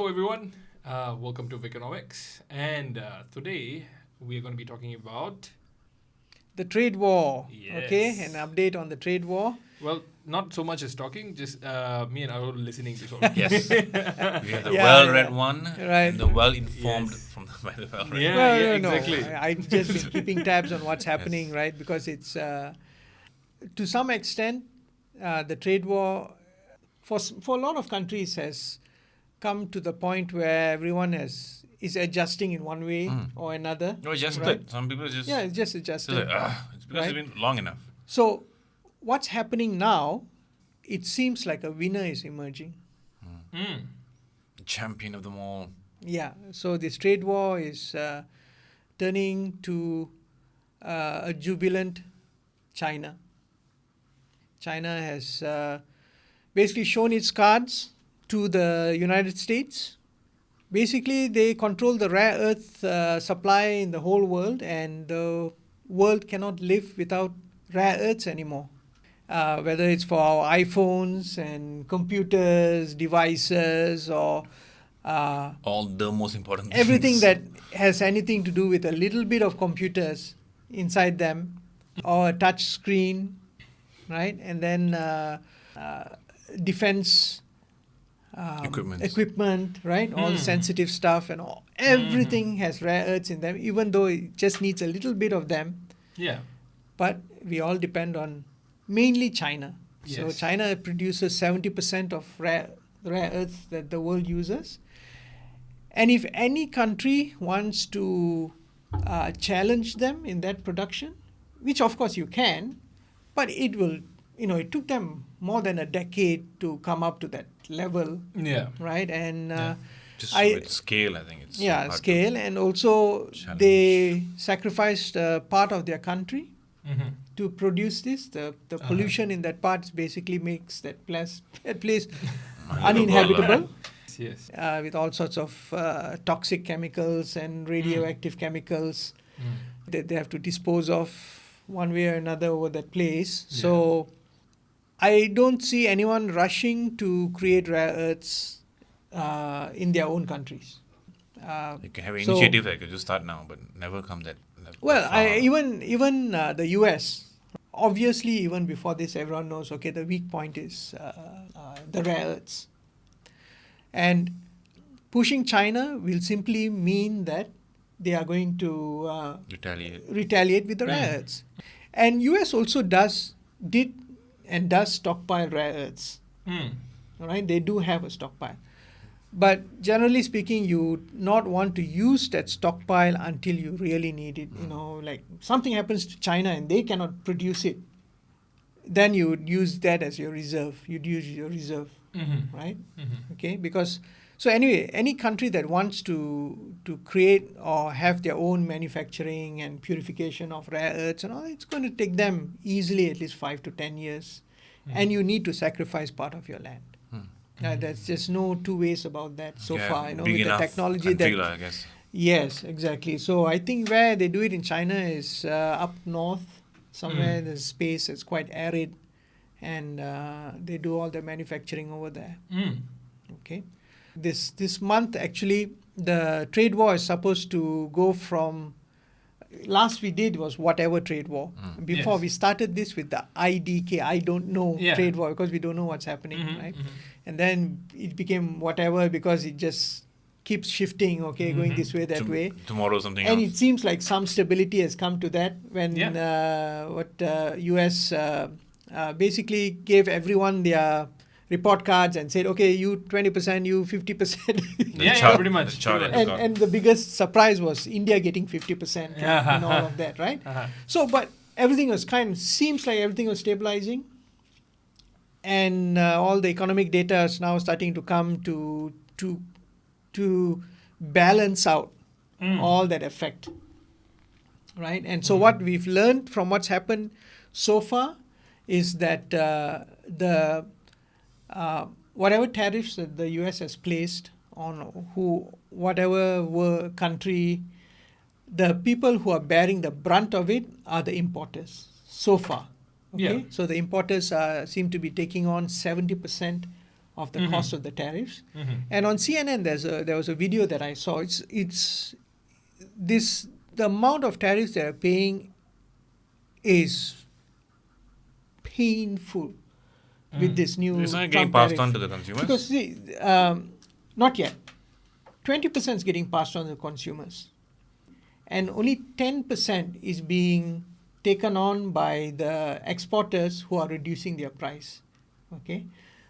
everyone. Welcome to Weconomix. And today we are going to be talking about... The trade war. Yes. Okay, an update on the trade war. Well, not so much as talking, just me and Arul listening to sort of... Yes. We have the Yeah, well-read yeah. one Right. and the well-informed Yes. from the well-read. Yeah, Well, yeah, no, exactly. I've just been keeping tabs on what's happening, Yes. right? Because it's, to some extent, the trade war for a lot of countries has come to the point where everyone is adjusting in one way or another. No, it's just right? split. Some people just... Yeah, it's just It's adjusting. like, it's because Right. it's been long enough. So what's happening now, it seems like a winner is emerging. Mm. The champion of them all. Yeah, so this trade war is turning to a jubilant China. China has basically shown its cards to the United States. Basically, they control the rare earth supply in the whole world, and the world cannot live without rare earths anymore. Whether it's for our iPhones and computers, devices, or All the most important everything things. that has anything to do with a little bit of computers inside them, or a touch screen, right? And then defense equipment, right? All the sensitive stuff and all. Everything has rare earths in them, even though it just needs a little bit of them. Yeah. But we all depend on mainly China. So Yes. China produces 70% of rare earths that the world uses. And if any country wants to challenge them in that production, which of course you can, but it will, it took them more than a decade to come up to that level, Yeah. right? And Just I- with scale, I think it's yeah, hard to- scale, and also challenge. they sacrificed part of their country Mm-hmm. to produce this. The pollution in that part basically makes that place uninhabitable, Yes. with all sorts of toxic chemicals and radioactive chemicals that they have to dispose of one way or another over that place. Yeah. So I don't see anyone rushing to create rare earths in their own countries. You can have an So- initiative that could just start now, but never come that Well, far. even the US, obviously, even before this, everyone knows, okay, the weak point is the rare earths. And pushing China will simply mean that they are going to retaliate with the rare earths. And US also did stockpile rare earths. Mm. All right, they do have a stockpile. But generally speaking, you would not want to use that stockpile until you really need it. Like something happens to China and they cannot produce it, then you would use that as your reserve. You'd use your reserve, Mm-hmm. right? Mm-hmm. Okay, because so anyway, any country that wants to create or have their own manufacturing and purification of rare earths and all, it's going to take them easily at least 5 to 10 years, and you need to sacrifice part of your land. There's just no two ways about that so far. With the technology that. I guess. Yes, exactly. So I think where they do it in China is up north, somewhere there's space that's quite arid, and they do all the manufacturing over there. Mm. Okay, this month actually the trade war is supposed to go from. Last we did was whatever trade war. Before Yes. we started this with the IDK, I don't know Yeah. trade war, because we don't know what's happening, Mhm, right? mhm. And then it became whatever because it just keeps shifting, going this way, that way. Tomorrow something And else. it seems like some stability has come to that when US basically gave everyone their report cards and said, okay, you 20%, you 50%. Yeah, pretty much. The chart pretty has much. got- And the biggest surprise was India getting 50% and all of that, right? Uh-huh. So, but everything was seems like everything was stabilizing. And all the economic data is now starting to come to balance out all that effect, right? And so what we've learned from what's happened so far is that the whatever tariffs that the US has placed on whatever country, the people who are bearing the brunt of it are the importers so far. Okay, Yeah. so the importers seem to be taking on 70% of the cost of the tariffs. And on CNN, there was a video that I saw. It's the amount of tariffs they are paying is painful with this new It's not Trump getting passed tariff. on to the consumers. Because see, not yet. 20% is getting passed on to consumers, and only 10% is being taken on by the exporters who are reducing their price. Okay,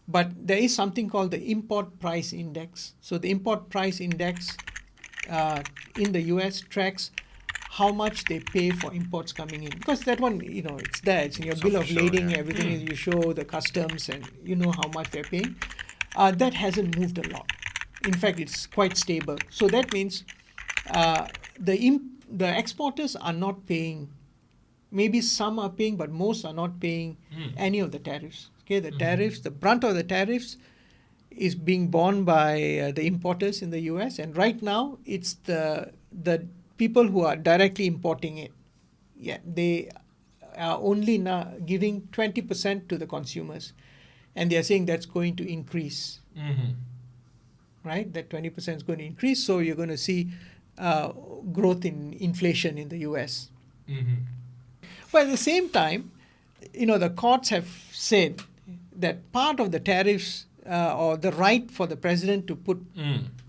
but there is something called the import price index. So the import price index in the US tracks how much they pay for imports coming in, because that one, it's there, it's in your bill of lading, everything is, you show the customs and you know how much they're paying. That hasn't moved a lot. In fact, it's quite stable. So that means the exporters are not paying. Maybe some are paying, but most are not paying any of the tariffs. Okay, the tariffs, the brunt of the tariffs is being borne by the importers in the US, and right now it's the people who are directly importing it. Yeah, they are only now giving 20% to the consumers, and they are saying that's going to increase. Right, that 20% is going to increase, so you're going to see growth in inflation in the US. But at the same time, the courts have said that part of the tariffs or the right for the president to put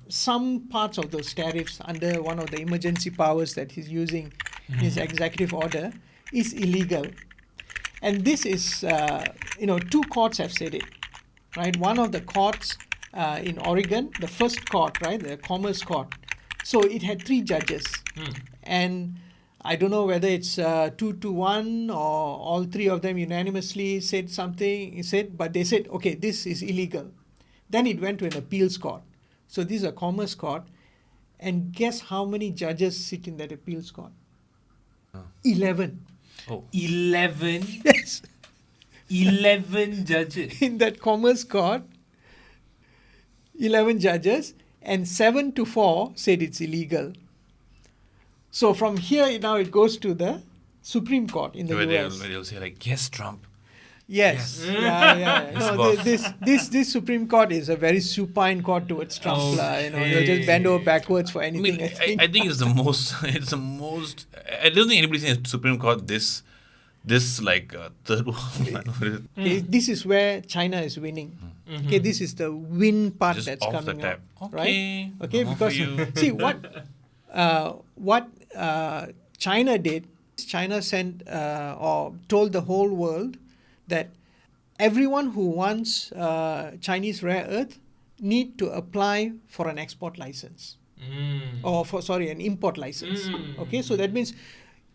some parts of those tariffs under one of the emergency powers that he's using in his executive order is illegal. And this is, two courts have said it, right? One of the courts in Oregon, the first court, right, the Commerce Court. So it had 3 judges. And I don't know whether it's 2-1 or all 3 of them unanimously said something, but they said, okay, this is illegal. Then it went to an appeals court. So this is a Commerce Court. And guess how many judges sit in that appeals court? 11. Oh. 11? Yes. 11 judges. In that Commerce Court, 11 judges, and 7-4 said it's illegal. So from here now it goes to the Supreme Court in the US. They'll say like, yes, Trump. Yes. Yes. Yeah. Yes, No, boss. this Supreme Court is a very supine court towards Trump. They'll just bend over backwards for I anything. mean, I think it's the most. It's the most. I don't think anybody's seen a Supreme Court this like third world. Okay, this is where China is winning. Okay, this is the win part Just that's off the coming tap. out, Okay. right? Okay, More because for you. see what China did. China sent or told the whole world that everyone who wants Chinese rare earth need to apply for an export license or an import license. Okay, so that means,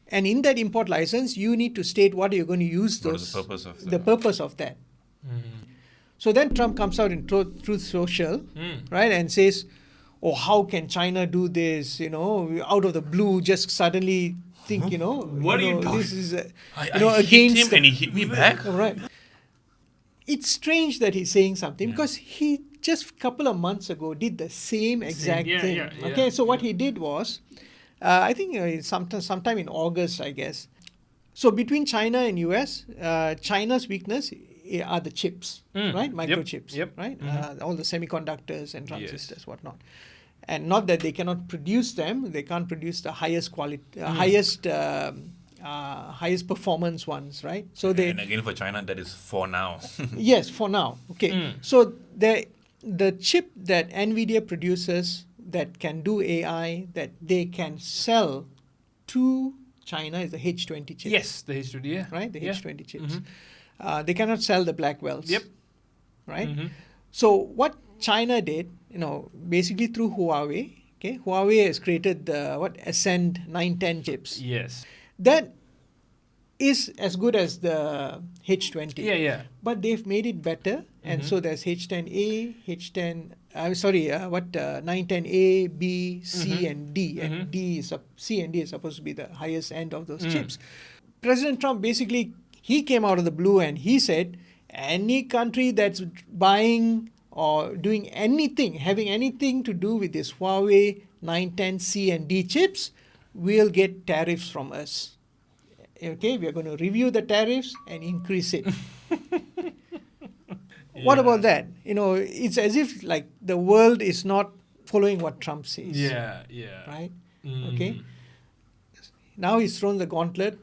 and in that import license, you need to state what you're going to use What is the purpose of the purpose of that. So then Trump comes out in Truth Social, right, and says, "Oh, how can China do this? Out of the blue, just suddenly think, What are you talking? this is, I against hit him and he hit me back. right." It's strange that he's saying something because he just a couple of months ago did the same exact thing. Okay, so what he did was, I think sometime in August, I guess. So between China and US, China's weakness are the chips, right? Microchips, right? All the semiconductors and transistors, whatnot. And not that they cannot produce them; they can't produce the highest quality, highest performance ones, right? So And again for China, that is for now. yes, for now. Okay. So the chip that NVIDIA produces that can do AI, that they can sell to China, is the H20 chips. Yes, the H2D, yeah. Right? The H20 chips. They cannot sell the Blackwells. Yep. Right? So what China did, basically through Huawei, okay, Huawei has created the Ascend 910 chips. Yes. That is as good as the H20. Yeah. But they've made it better, and so there's H10A, 910A, B, C, and D. And C and D is supposed to be the highest end of those chips. President Trump basically, he came out of the blue and he said, any country that's buying or doing anything, having anything to do with this Huawei 910 C and D chips, will get tariffs from us. Okay, we are going to review the tariffs and increase it. What Yeah. about that? It's as if like the world is not following what Trump says. Yeah, yeah. Right? Mm. Okay. Now he's thrown the gauntlet.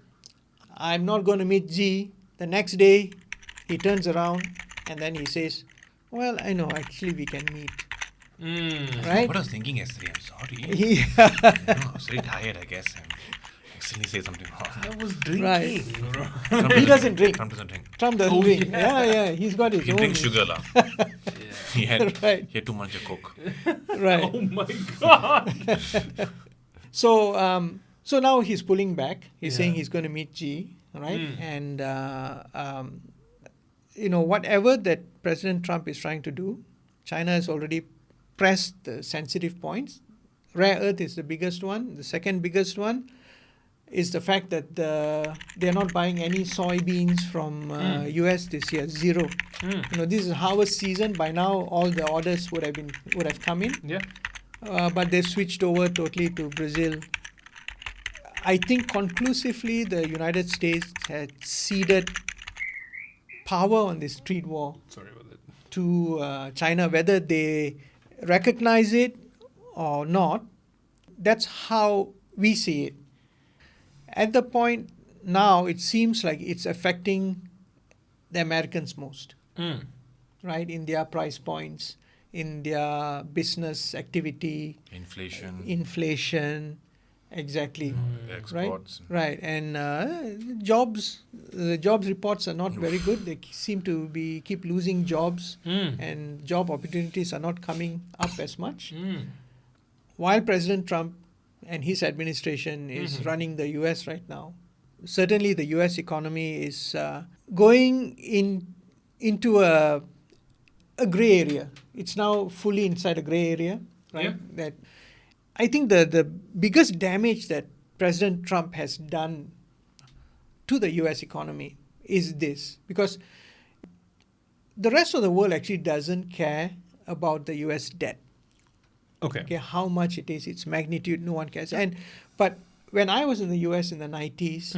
I'm not going to meet G. The next day, he turns around and then he says, well, I know, actually we can meet. Mm. Right? What I was thinking yesterday, I'm sorry. He, I was very tired, I guess. And accidentally say something wrong. That was drinking. Right. Trump He doesn't drink. Trump doesn't drink. Trump doesn't Oh, drink. yeah. Yeah, he's got his He own. drinks sugar, lah. Yeah. He had Right. he had too much of Coke. Right. Oh my god. So now he's pulling back. He's Yeah. saying he's going to meet G, right? Mm. And whatever that President Trump is trying to do, China has already pressed the sensitive points. Rare earth is the biggest one. The second biggest one is the fact that they're not buying any soybeans from US this year, zero. This is harvest season. By now, all the orders would have come in. Yeah. But they switched over totally to Brazil. I think conclusively the United States had ceded power on this trade war Sorry about that. to China, whether they recognize it or not. That's how we see it. At the point now, it seems like it's affecting the Americans most, Mm. right? In their price points, in their business activity, inflation, exactly. The exports. Right, and the jobs reports are not very good. They seem to keep losing jobs, and job opportunities are not coming up as much. While President Trump and his administration is running the US right now, certainly the US economy is going into a gray area. It's now fully inside a gray area, right? Yeah. That I think the biggest damage that President Trump has done to the US economy is this, because the rest of the world actually doesn't care about the US debt. Okay. How much it is, its magnitude, no one cares. But when I was in the US in the 90s,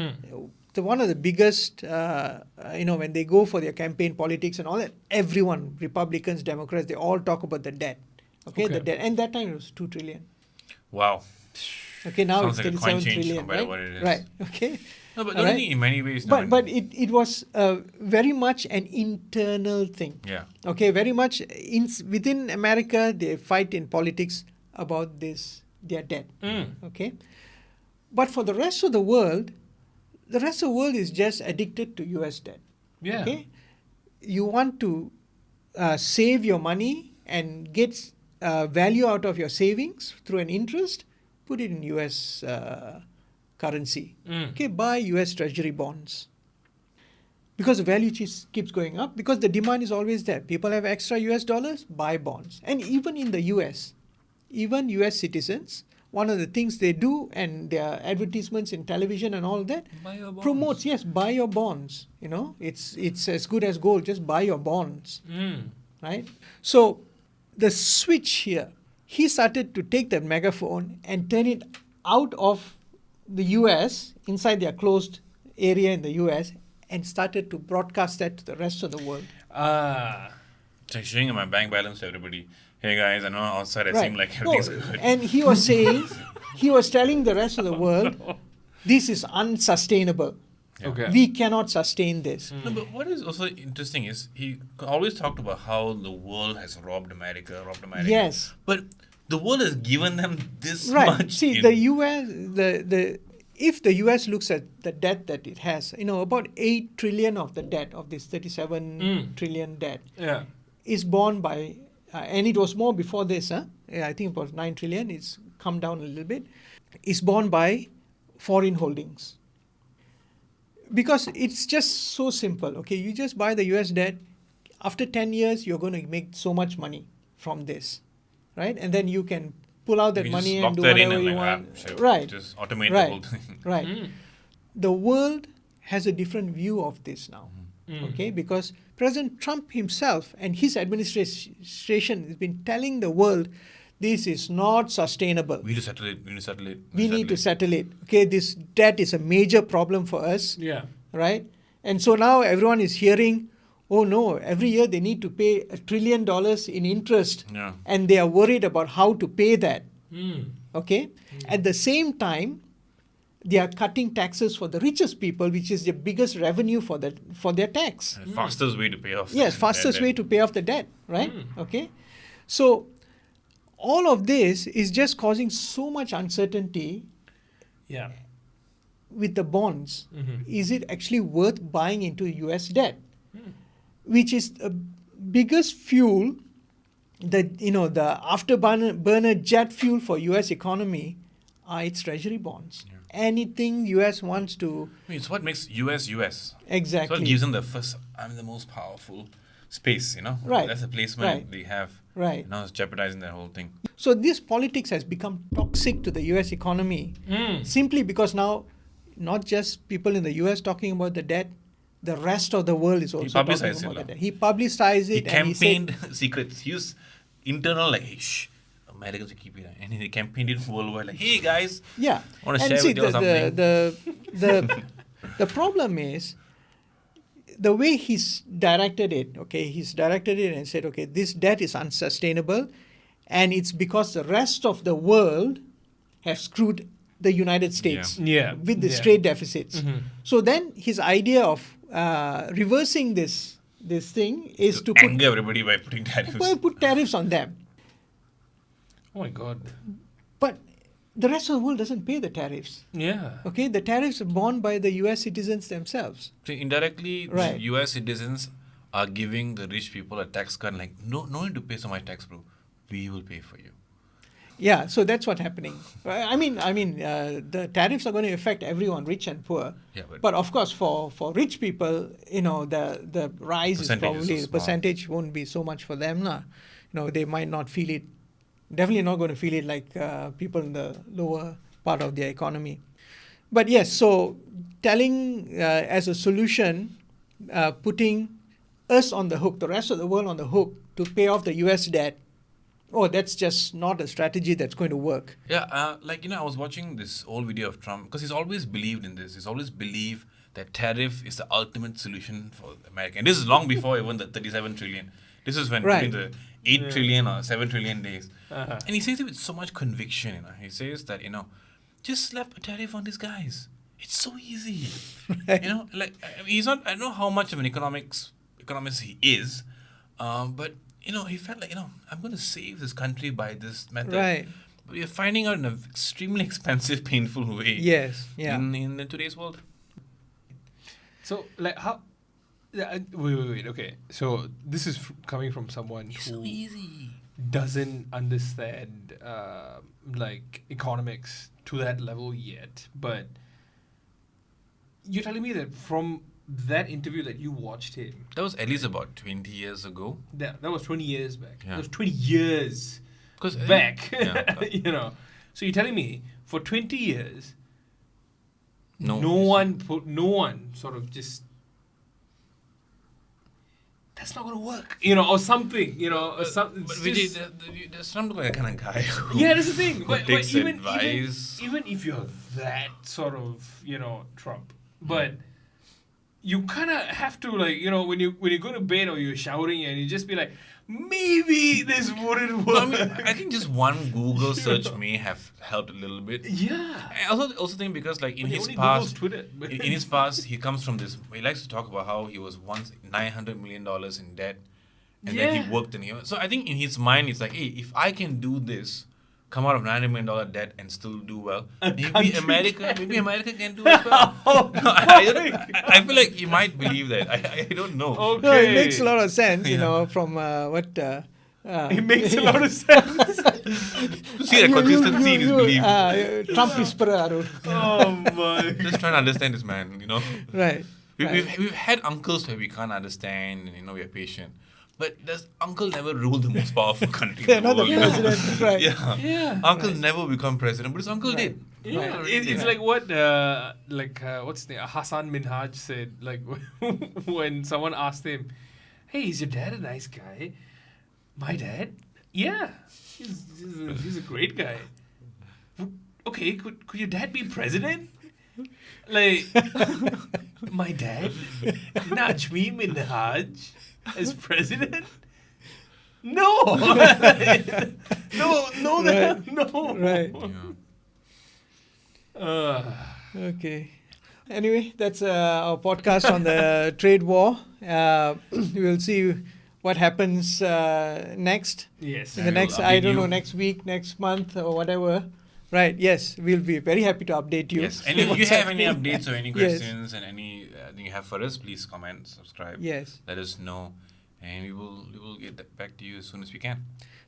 one of the biggest, when they go for their campaign politics and all that, everyone, Republicans, Democrats, they all talk about the debt. Okay. The debt. And that time it was 2 trillion. Wow. Okay, now Sounds it's like a coin 37 change trillion, compared right? to what it is. Right. Okay. No, but All don't right. think in many ways. But it was very much an internal thing. Yeah. Okay, very much within America, they fight in politics about their debt. Okay, but for the rest of the world is just addicted to US debt. Yeah. Okay, you want to save your money and get value out of your savings through an interest, put it in US currency. Okay, buy US Treasury bonds. Because the value keeps going up, because the demand is always there. People have extra US dollars, buy bonds. And even in the US, even US citizens, one of the things they do, and their advertisements in television and all that, Buy your bonds. promotes, yes, buy your bonds. It's as good as gold, just buy your bonds. Right? So the switch here, he started to take that megaphone and turn it out of the US, inside their closed area in the US, and started to broadcast that to the rest of the world. It's like showing my bank balance to everybody. Hey guys, I know outside I Right. seem like No, everything's good. and he was telling the rest of the world, this is unsustainable. Yeah. Okay. We cannot sustain this. No, but what is also interesting is he always talked about how the world has robbed America. Yes. But the world has given them this Right. much. See, in- the US, if the US looks at the debt that it has, about 8 trillion of the debt, of this 37 trillion debt, Yeah. is borne by, and it was more before this, I think about 9 trillion, it's come down a little bit, is borne by foreign holdings. Because it's just so simple, okay? You just buy the US debt, after 10 years, you're going to make so much money from this, right? And then you can pull out that You money just and lock do that in whatever and you like, want. sure, Right. just automate the Right. whole thing. Right. The world has a different view of this now, okay? Because President Trump himself and his administration has been telling the world, this is not sustainable. We need to settle it. We need to settle it. We need to settle it. Okay, this debt is a major problem for us, Yeah. right? And so now everyone is hearing, oh no, every year they need to pay $1 trillion in interest, Yeah. and they are worried about how to pay that. Mm. Okay? At the same time, they are cutting taxes for the richest people, which is the biggest revenue for their tax. The fastest way to pay off. Yes, fastest way to pay off the debt, right? Mm. Okay? So all of this is just causing so much uncertainty Yeah. with the bonds. Mhm. Is it actually worth buying into US debt? Which is the biggest fuel, the afterburner jet fuel for US economy are its treasury bonds. Yeah. Anything US wants to I mean, it's what makes US US. It's exactly what gives them the most powerful space, Right. That's the placement Right. they have. right. Now it's jeopardizing their whole thing. So this politics has become toxic to the US economy Mm. simply because now not just people in the US talking about the debt, the rest of the world is also talking publicized it, about the lah. debt. He publicized He it and he said, campaigned secrets. He used internal hey, shh, Americans will keep it. And he campaigned it worldwide hey guys, yeah. I wanna And share see, with you something. the problem is the way he's directed it, okay, he's directed it and said, okay, this debt is unsustainable, and it's because the rest of the world have screwed the United States Yeah. with the Yeah. trade deficits. Mhm. So then his idea of reversing this thing is to anger everybody by putting tariffs. put tariffs on them. Oh my God. But the rest of the world doesn't pay the tariffs. Yeah. Okay, the tariffs are borne by the US citizens themselves. So indirectly, Right. the US citizens are giving the rich people a tax cut like, no need to pay so much tax, bro. We will pay for you. Yeah, so that's what's happening. I mean, the tariffs are going to affect everyone, rich and poor. Yeah, But of course, for rich people, the rise is Percentage is probably so the small. percentage won't be so much for them, nah. They might not feel it. Definitely not going to feel it like people in the lower part of their economy. But yes, so telling as a solution, putting us on the hook, the rest of the world on the hook to pay off the US debt. Oh, that's just not a strategy that's going to work. Yeah, I was watching this old video of Trump because he's always believed in this. He's always believed that tariff is the ultimate solution for America. And this is long before even the 37 trillion. This is when Right. during the 8 trillion or 7 trillion days. Uh-huh. And he says it with so much conviction. He says that, just slap a tariff on these guys. It's so easy. Right. He's not, I don't know how much of an economist he is, but, he felt like, I'm going to save this country by this method. Right. But we're finding out in an extremely expensive, painful way Yes. Yeah. in today's world. So, how? Yeah, wait. Okay. So, this is coming from someone who easy. doesn't understand economics to that level yet. But you're telling me that from that interview that you watched him, That was at least about 20 years ago. that was 20 years back. Yeah. That was 20 years Because back. yeah. So you're telling me for 20 years, No. no one sort of just, that's not going to work, or something, or something. But Vijay, there's not like a kind of guy who, Yeah, that's the thing. who But takes even advice. even if you're that sort of, Trump, but you kind of have to when you go to bed or you're showering and you just be like, maybe this wouldn't No, work. I think just one Google search may have helped a little bit. Yeah. I also think because in But he his only past, Googles Twitter. in his past, he comes from this. He likes to talk about how he was once $900 million in debt, and then Yeah. he worked So I think in his mind, it's like, hey, if I can do this, come out of $900 million debt and still do well, maybe country America can do as well. I feel like he might believe that. I don't know. Okay. No, it makes a lot of sense, Yeah. from what. It makes a lot of sense. To see the consistency in his belief. Trump whisperer, Arul. Oh my. Just trying to understand this man, Right. We've had uncles where we can't understand and we are patient. But does uncle never rule the most powerful country They're in the not the world? president, right. Yeah. Yeah. Uncle never become president, but his uncle Right. did. Yeah, Uncle it's did. like what what's the name? Hassan Minhaj said, when someone asked him, "Hey, is your dad a nice guy?" My dad, yeah, he's a great guy. Okay, could your dad be president? My dad, Najmi Minhaj, as president? No! no, Right. no. Right. Yeah. Okay. Anyway, that's our podcast on the trade war. We'll see what happens next. Yes. In the And we'll next, I update don't know, you. next week, next month, or whatever. Right. Yes, we'll be very happy to update you. Yes, and if you What's have any happening. updates or any Yes. questions and any thing you have for us, please comment, subscribe. Yes. Let us know, and we will get that back to you as soon as we can.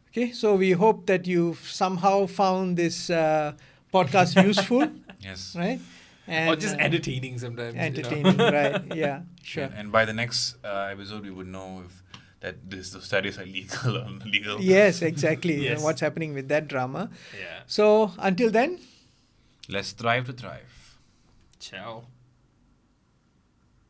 Okay. So we hope that you've somehow found this podcast useful, Yes. right? And Or just entertaining sometimes. entertaining, right? Yeah. Sure. And by the next episode, we would know if the studies are legal or illegal. Yes, exactly. Yes. What's happening with that drama? Yeah. So until then. Let's strive to thrive. Ciao.